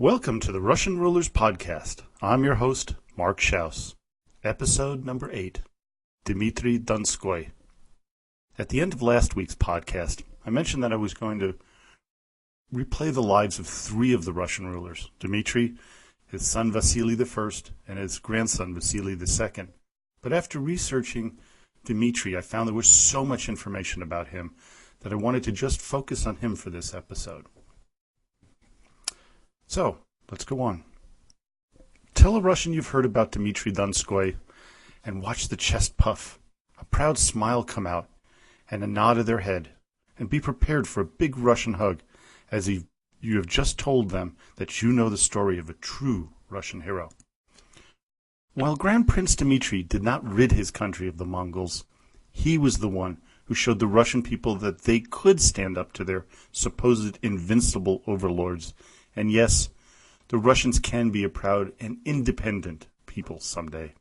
Welcome to the Russian Rulers Podcast. I'm your host, Mark Schaus. Episode number 8, Dmitri Donskoi. At the end of last week's podcast, I mentioned that I was going to replay the lives of 3 of the Russian rulers, Dmitri, his son Vasily I, and his grandson Vasily II. But after researching Dmitri, I found there was so much information about him that I wanted to just focus on him for this episode. So, let's go on. Tell a Russian you've heard about Dmitri Donskoi and watch the chest puff, a proud smile come out, and a nod of their head, and be prepared for a big Russian hug as you have just told them that you know the story of a true Russian hero. While Grand Prince Dmitri did not rid his country of the Mongols, he was the one who showed the Russian people that they could stand up to their supposed invincible overlords. And yes, the Russians can be a proud and independent people someday.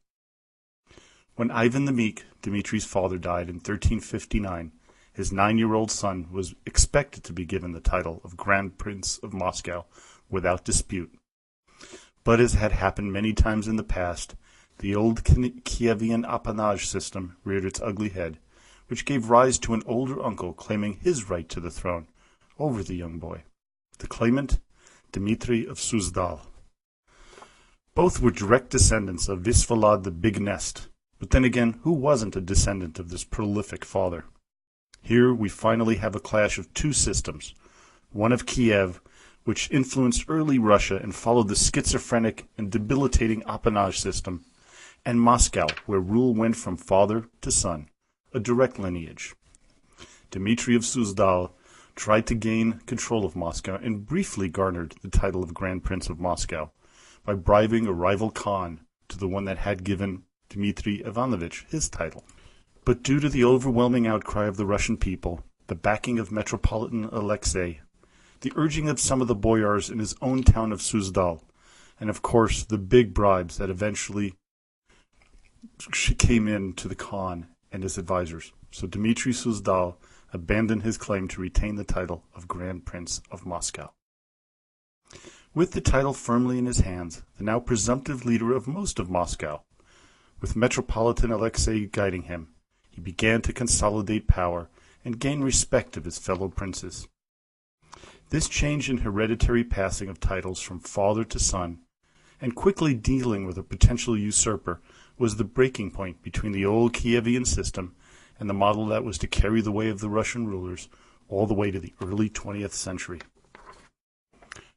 When Ivan the Meek, Dmitri's father, died in 1359, his 9-year-old son was expected to be given the title of Grand Prince of Moscow without dispute. But as had happened many times in the past, the old Kievan appanage system reared its ugly head, which gave rise to an older uncle claiming his right to the throne over the young boy. The claimant, Dmitri of Suzdal. Both were direct descendants of Visvalad the Big Nest, but then again, who wasn't a descendant of this prolific father? Here we finally have a clash of 2 systems, one of Kiev, which influenced early Russia and followed the schizophrenic and debilitating appanage system, and Moscow, where rule went from father to son, a direct lineage. Dmitri of Suzdal tried to gain control of Moscow and briefly garnered the title of Grand Prince of Moscow by bribing a rival Khan to the one that had given Dmitri Ivanovich his title. But due to the overwhelming outcry of the Russian people, the backing of Metropolitan Alexei, the urging of some of the boyars in his own town of Suzdal, and of course the big bribes that eventually came in to the Khan and his advisors, so Dmitri Suzdal abandoned his claim to retain the title of Grand Prince of Moscow. With the title firmly in his hands, the now presumptive leader of most of Moscow, with Metropolitan Alexei guiding him, he began to consolidate power and gain respect of his fellow princes. This change in hereditary passing of titles from father to son, and quickly dealing with a potential usurper, was the breaking point between the old Kievan system and the model that was to carry the way of the Russian rulers all the way to the early 20th century.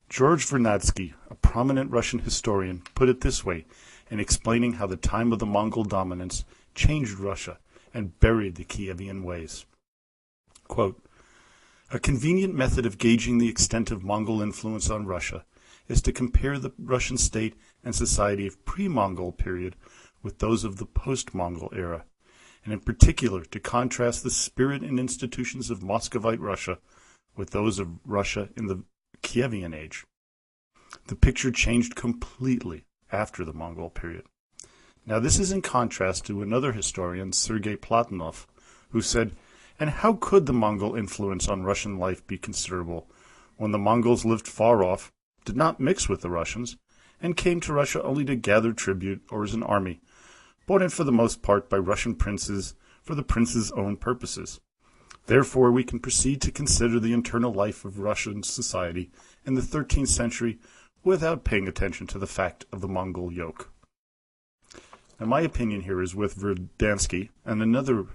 George Vernadsky, a prominent Russian historian, put it this way in explaining how the time of the Mongol dominance changed Russia and buried the Kievan ways. Quote, "A convenient method of gauging the extent of Mongol influence on Russia is to compare the Russian state and society of pre-Mongol period with those of the post-Mongol era, and in particular to contrast the spirit and institutions of Muscovite Russia with those of Russia in the Kievan age. The picture changed completely after the Mongol period. Now this is in contrast to another historian, Sergei Platonov, who said, and how could the Mongol influence on Russian life be considerable when the Mongols lived far off, did not mix with the Russians, and came to Russia only to gather tribute or as an army, brought in for the most part by Russian princes for the prince's own purposes. Therefore we can proceed to consider the internal life of Russian society in the 13th century without paying attention to the fact of the Mongol yoke." Now my opinion here is with Vernadsky and another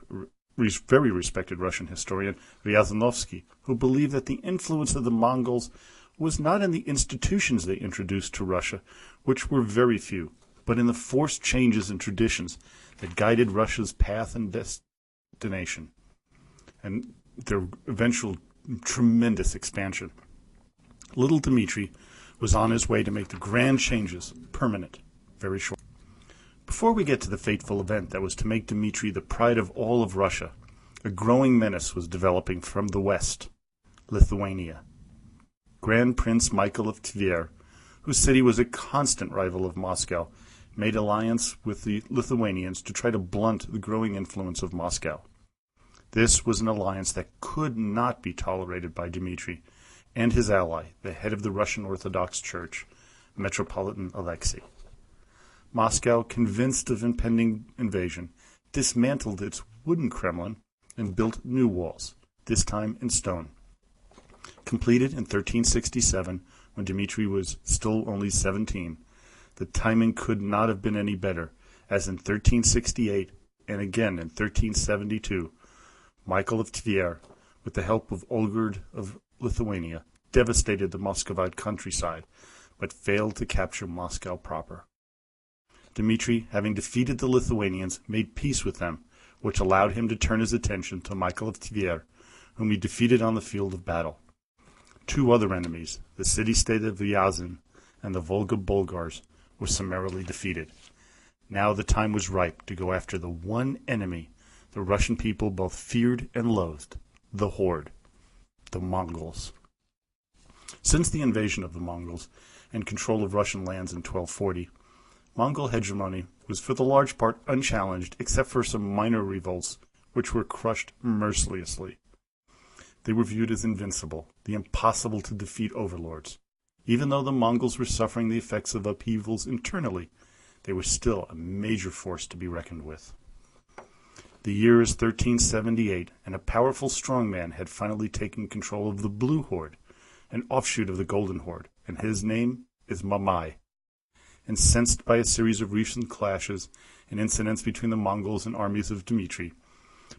very respected Russian historian, Ryazanovsky, who believed that the influence of the Mongols was not in the institutions they introduced to Russia, which were very few, but in the forced changes in traditions that guided Russia's path and destination, and their eventual tremendous expansion. Little Dmitri was on his way to make the grand changes permanent very shortly. Before we get to the fateful event that was to make Dmitri the pride of all of Russia, a growing menace was developing from the west, Lithuania. Grand Prince Michael of Tver, whose city was a constant rival of Moscow, made alliance with the Lithuanians to try to blunt the growing influence of Moscow. This was an alliance that could not be tolerated by Dmitri, and his ally, the head of the Russian Orthodox Church, Metropolitan Alexei. Moscow, convinced of impending invasion, dismantled its wooden Kremlin and built new walls, this time in stone. Completed in 1367, when Dmitri was still only 17, the timing could not have been any better, as in 1368 and again in 1372, Michael of Tver, with the help of Olgerd of Lithuania, devastated the Muscovite countryside, but failed to capture Moscow proper. Dmitri, having defeated the Lithuanians, made peace with them, which allowed him to turn his attention to Michael of Tver, whom he defeated on the field of battle. Two other enemies, the city-state of Ryazan and the Volga Bulgars, were summarily defeated. Now the time was ripe to go after the one enemy the Russian people both feared and loathed, the Horde, the Mongols. Since the invasion of the Mongols and control of Russian lands in 1240, Mongol hegemony was for the large part unchallenged except for some minor revolts which were crushed mercilessly. They were viewed as invincible, the impossible to defeat overlords. Even though the Mongols were suffering the effects of upheavals internally, they were still a major force to be reckoned with. The year is 1378, and a powerful strongman had finally taken control of the Blue Horde, an offshoot of the Golden Horde, and his name is Mamai. Incensed by a series of recent clashes and incidents between the Mongols and armies of Dmitri,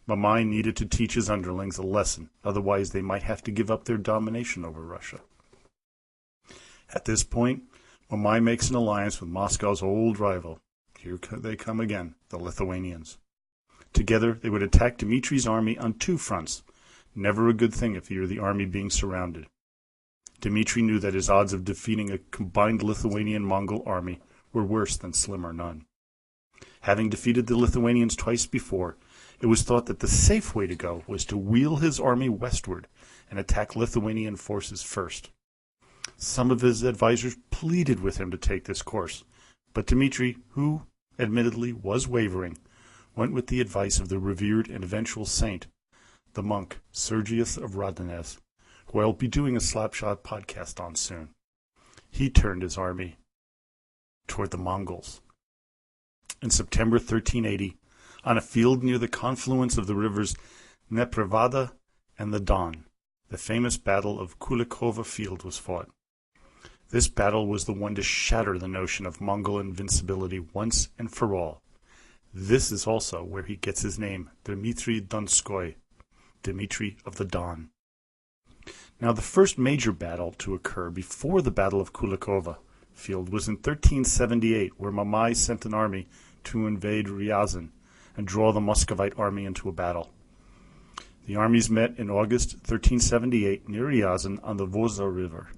Mamai needed to teach his underlings a lesson, otherwise they might have to give up their domination over Russia. At this point, Mamai makes an alliance with Moscow's old rival. Here they come again, the Lithuanians. Together, they would attack Dmitri's army on two fronts. Never a good thing if you were the army being surrounded. Dmitri knew that his odds of defeating a combined Lithuanian-Mongol army were worse than slim or none. Having defeated the Lithuanians twice before, it was thought that the safe way to go was to wheel his army westward and attack Lithuanian forces first. Some of his advisors pleaded with him to take this course, but Dmitri, who, admittedly, was wavering, went with the advice of the revered and eventual saint, the monk Sergius of Rodonez, who I'll be doing a Slapshot podcast on soon. He turned his army toward the Mongols. In September 1380, on a field near the confluence of the rivers Neprevada and the Don, the famous Battle of Kulikova Field was fought. This battle was the one to shatter the notion of Mongol invincibility once and for all. This is also where he gets his name, Dmitri Donskoi, Dmitri of the Don. Now, the first major battle to occur before the Battle of Kulikova Field was in 1378, where Mamai sent an army to invade Ryazan and draw the Muscovite army into a battle. The armies met in August 1378 near Ryazan on the Voza River.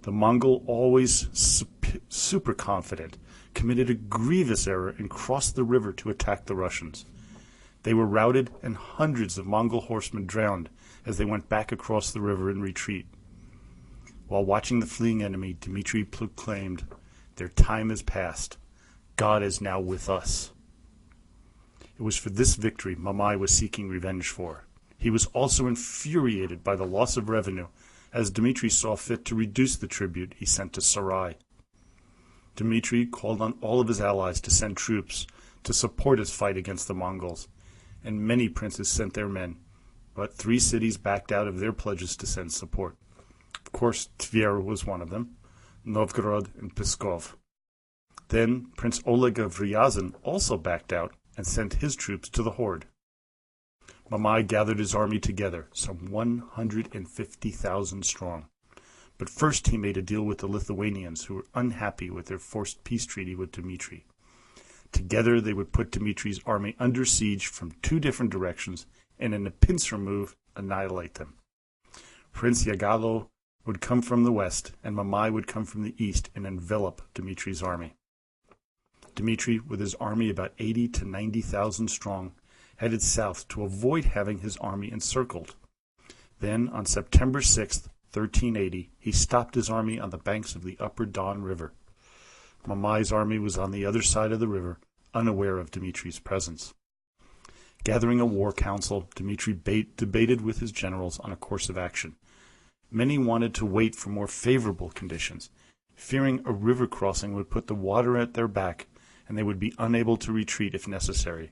The Mongol, always super confident, committed a grievous error and crossed the river to attack the Russians. They were routed and hundreds of Mongol horsemen drowned as they went back across the river in retreat. While watching the fleeing enemy, Dmitri proclaimed, "Their time is past. God is now with us." It was for this victory Mamai was seeking revenge for. He was also infuriated by the loss of revenue, as Dmitri saw fit to reduce the tribute he sent to Sarai. Dmitri called on all of his allies to send troops to support his fight against the Mongols, and many princes sent their men, but 3 cities backed out of their pledges to send support. Of course, Tver was one of them, Novgorod and Pskov. Then Prince Oleg of Ryazan also backed out and sent his troops to the Horde. Mamai gathered his army together, some 150,000 strong. But first he made a deal with the Lithuanians, who were unhappy with their forced peace treaty with Dmitri. Together they would put Dmitri's army under siege from 2 different directions and in a pincer move annihilate them. Prince Yagalo would come from the west and Mamai would come from the east and envelop Dmitri's army. Dmitri, with his army about 80 to 90,000 strong, headed south to avoid having his army encircled. Then, on September 6, 1380, he stopped his army on the banks of the upper Don River. Mamai's army was on the other side of the river, unaware of Dmitri's presence. Gathering a war council, Dmitri debated with his generals on a course of action. Many wanted to wait for more favorable conditions, fearing a river crossing would put the water at their back and they would be unable to retreat if necessary.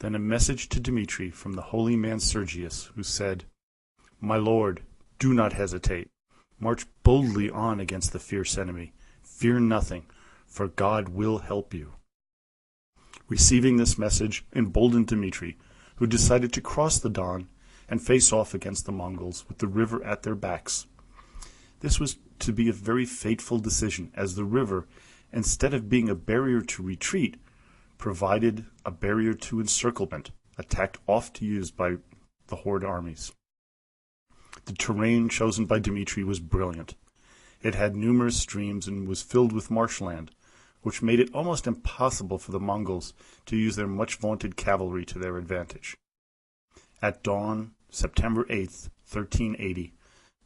Then a message to Dmitri from the holy man Sergius, who said, "My lord, do not hesitate. March boldly on against the fierce enemy. Fear nothing, for God will help you." Receiving this message emboldened Dmitri, who decided to cross the Don and face off against the Mongols with the river at their backs. This was to be a very fateful decision, as the river, instead of being a barrier to retreat, provided a barrier to encirclement, a tact oft used by the horde armies. The terrain chosen by Dmitri was brilliant. It had numerous streams and was filled with marshland, which made it almost impossible for the Mongols to use their much-vaunted cavalry to their advantage. At dawn, September 8th, 1380,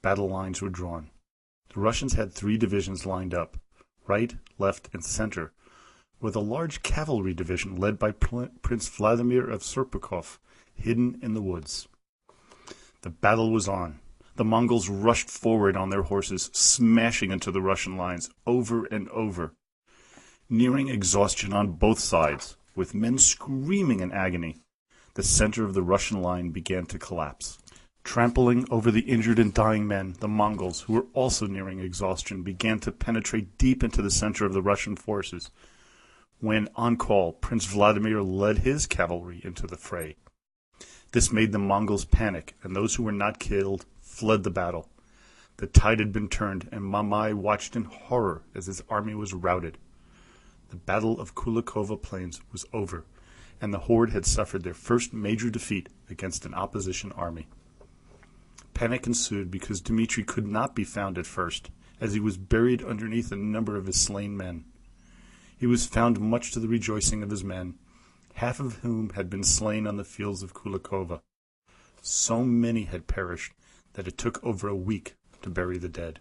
battle lines were drawn. The Russians had 3 divisions lined up, right, left, and center, with a large cavalry division led by Prince Vladimir of Serpukhov, hidden in the woods. The battle was on. The Mongols rushed forward on their horses, smashing into the Russian lines over and over. Nearing exhaustion on both sides, with men screaming in agony, the center of the Russian line began to collapse. Trampling over the injured and dying men, the Mongols, who were also nearing exhaustion, began to penetrate deep into the center of the Russian forces, when, on call, Prince Vladimir led his cavalry into the fray. This made the Mongols panic, and those who were not killed fled the battle. The tide had been turned, and Mamai watched in horror as his army was routed. The Battle of Kulakova Plains was over, and the horde had suffered their first major defeat against an opposition army. Panic ensued because Dmitri could not be found at first, as he was buried underneath a number of his slain men. He was found much to the rejoicing of his men, half of whom had been slain on the fields of Kulakova. So many had perished that it took over a week to bury the dead.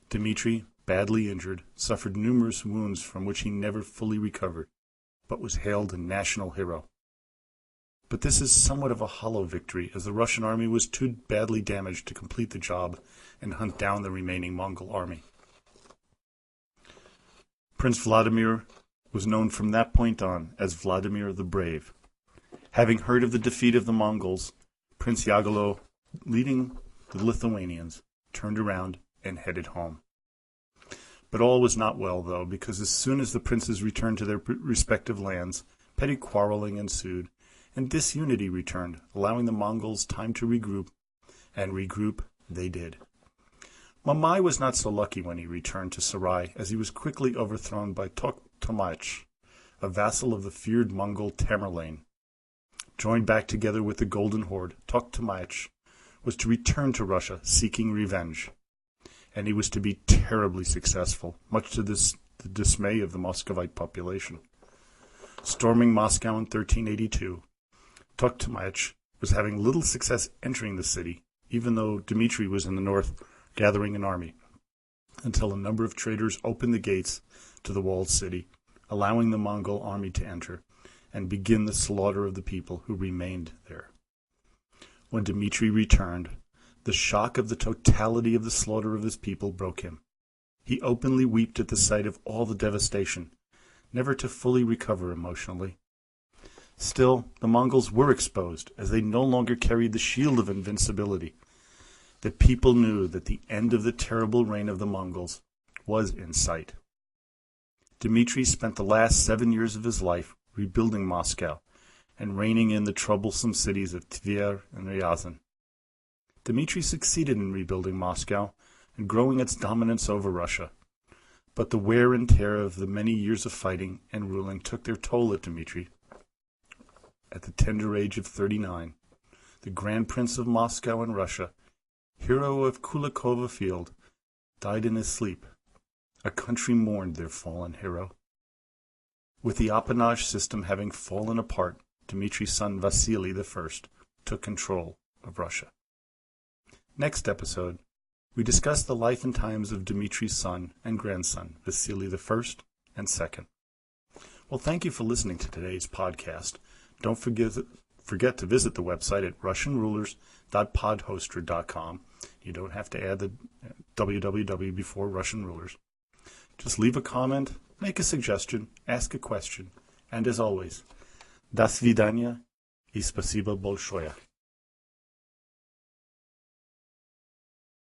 Dmitri, badly injured, suffered numerous wounds from which he never fully recovered, but was hailed a national hero. But this is somewhat of a hollow victory, as the Russian army was too badly damaged to complete the job and hunt down the remaining Mongol army. Prince Vladimir was known from that point on as Vladimir the Brave. Having heard of the defeat of the Mongols, Prince Yagalo, leading the Lithuanians, turned around and headed home. But all was not well, though, because as soon as the princes returned to their respective lands, petty quarreling ensued, and disunity returned, allowing the Mongols time to regroup, and regroup they did. Mamai was not so lucky when he returned to Sarai, as he was quickly overthrown by Toktomach, a vassal of the feared Mongol Tamerlane. Joined back together with the Golden Horde, Toktomach was to return to Russia seeking revenge, and he was to be terribly successful, much to the dismay of the Muscovite population. Storming Moscow in 1382, Toktomach was having little success entering the city, even though Dmitri was in the north gathering an army, until a number of traders opened the gates to the walled city, allowing the Mongol army to enter and begin the slaughter of the people who remained there. When Dmitri returned, the shock of the totality of the slaughter of his people broke him. He openly wept at the sight of all the devastation, never to fully recover emotionally. Still, the Mongols were exposed, as they no longer carried the shield of invincibility. The people knew that the end of the terrible reign of the Mongols was in sight. Dmitri spent the last 7 years of his life rebuilding Moscow and reigning in the troublesome cities of Tver and Ryazan. Dmitri succeeded in rebuilding Moscow and growing its dominance over Russia. But the wear and tear of the many years of fighting and ruling took their toll at Dmitri. At the tender age of 39, the Grand Prince of Moscow and Russia, hero of Kulakova Field, died in his sleep. A country mourned their fallen hero. With the appanage system having fallen apart, Dmitri's son Vasily I took control of Russia. Next episode, we discuss the life and times of Dmitri's son and grandson, Vasily I and II. Well, thank you for listening to today's podcast. Don't forget to visit the website at russianrulers.podhoster.com You don't have to add the www before Russian rulers. Just leave a comment, make a suggestion, ask a question, and as always, до свидания и спасибо большое.